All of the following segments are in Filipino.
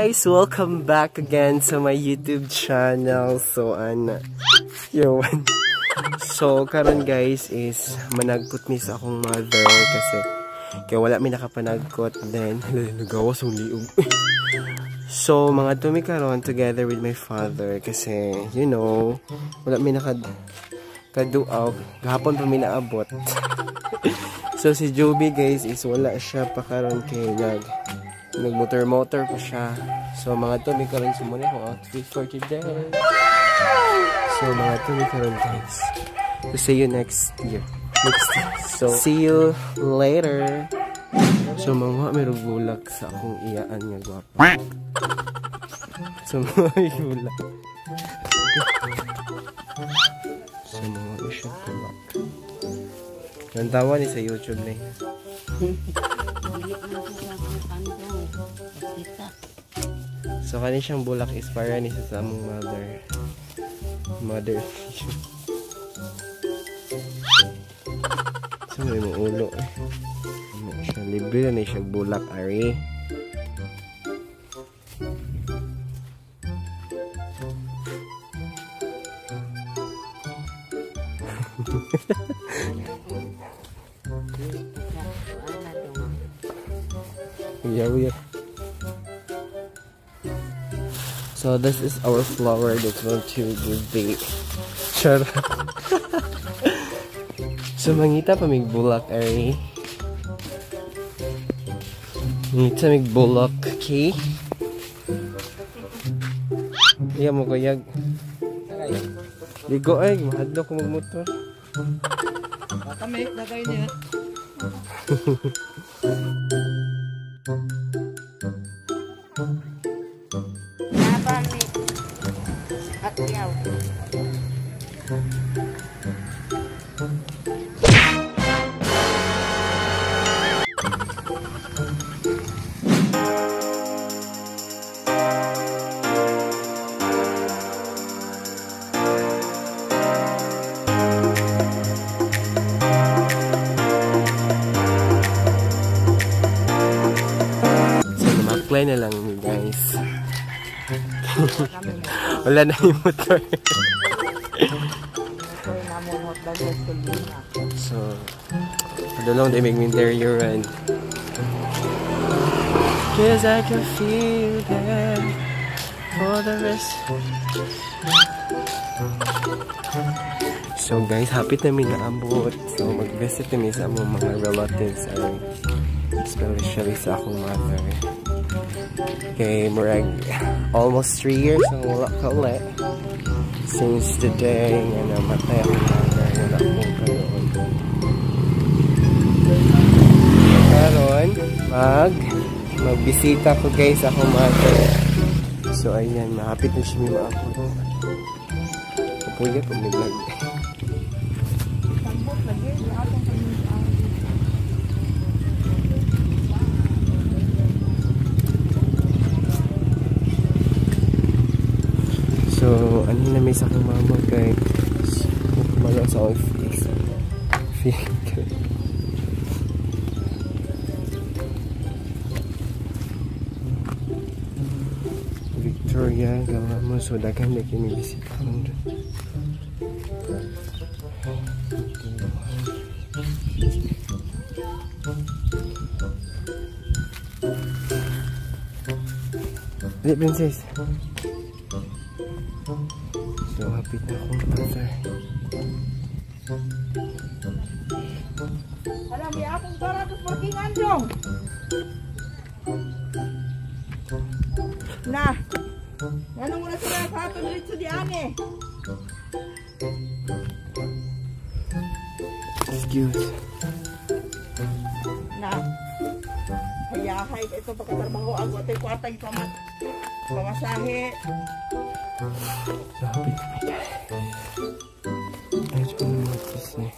guys! Welcome back again sa my YouTube channel. So, yun. So, karon guys is managkot mi sa akong mother kasi kaya wala mi nakapanagkot. Then, nagawas ang liog. So, mga tumi karon together with my father kasi, you know, wala mi nakaduaw. Gahapon pa mi naabot. So, si Joby guys is wala siya pa karon kay nagmotor pa siya. So, mga tumi karon sumuni akong outfit for today. So, mga tumi karon guys. So, see you next year. So, see you later. So, mga merong bulak sa akong iyaan nga gwapo. So, mga bulak. So, mga siya bulak. Nantawa ni sa YouTube na yun. So, kani siyang bulak is para ni sa among mother. So, may mga ulo eh. Siya, libre na siya bulak, ari. Yeah. So this is our flower that's going to be sure. So mangita pa mig bulak ay. Mangita mig bulak kay. Iya mo kayag. Ligo ay mahadlo ko magmotor. Kami lagay niya. Atyaw. Play na lang guys. Wala na yung motor. So, I don't know, they make me interior and cause I can feel that for the rest. So guys, happy namin naabot. So mag-visit kami sa among mga relatives and especially sa akong mother. Okay, murag almost 3 years ang wala ka ulit since the day nga namatay akong mother nga akong karoon. Karoon, magbisita ko guys akong mother. So ayan, mahapit na siya may maapot. Kapuyat pag naglag. So, ano na may sa akong mama guys. Kumala sa akong face. Victoria, gawin mo. So, dagan na kinibisita mo doon. Dali, princess. So, hapit na akong mother. Alam, may akong baratos parkingan dong. Na, ganun mo na sila sa atong ritso di ane. Excuse. Na, hayahay ka ito pagkatrabaho ang watay kwartay pamasahe. Sabi na may guys. Ayos ko na mag-isip.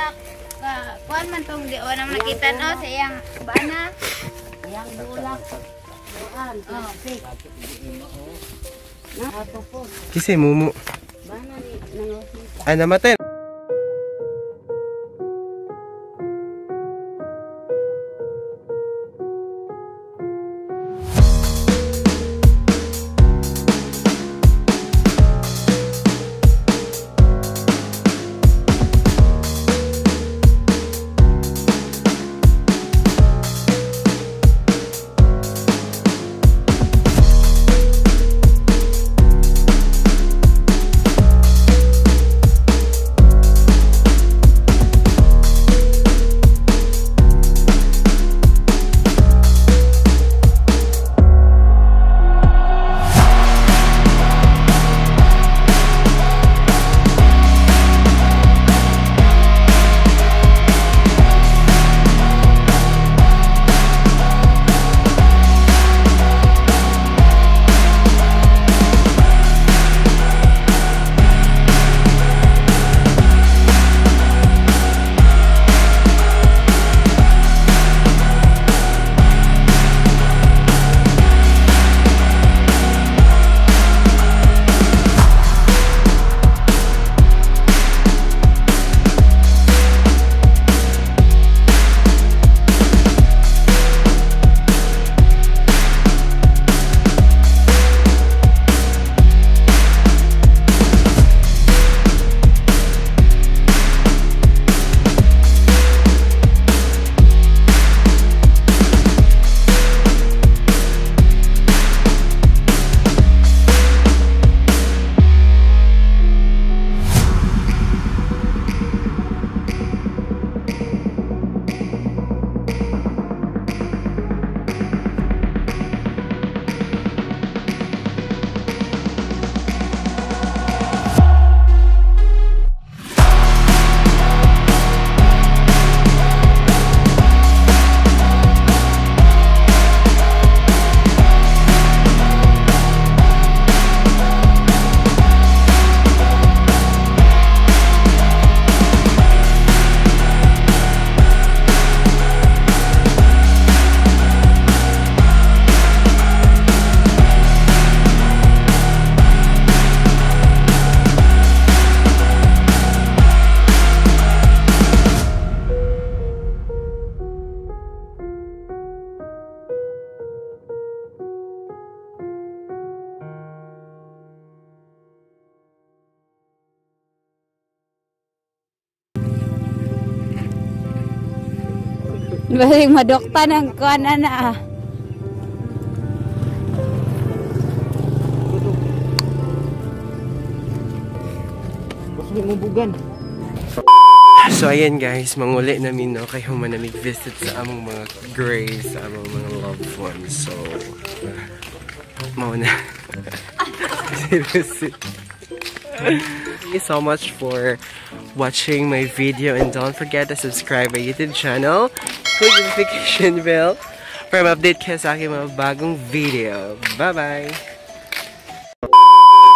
bulak. Kuan man tong di wala man nakita no sa iyang bana. Iyang bulak. Kuan. Oh, fake. Na ato po. Kisay mumu. Bana ni nangosita. Ay, namatay. Balik madokta ng kuan na. So ayan guys, manguli namin no kay human na mag-visit sa among mga graves, sa among mga loved ones. So mauna. Seriously. Thank you so much for watching my video, and don't forget to subscribe my YouTube channel, click the notification bell para ma-update kayo sa aking mga bagong video. Bye bye!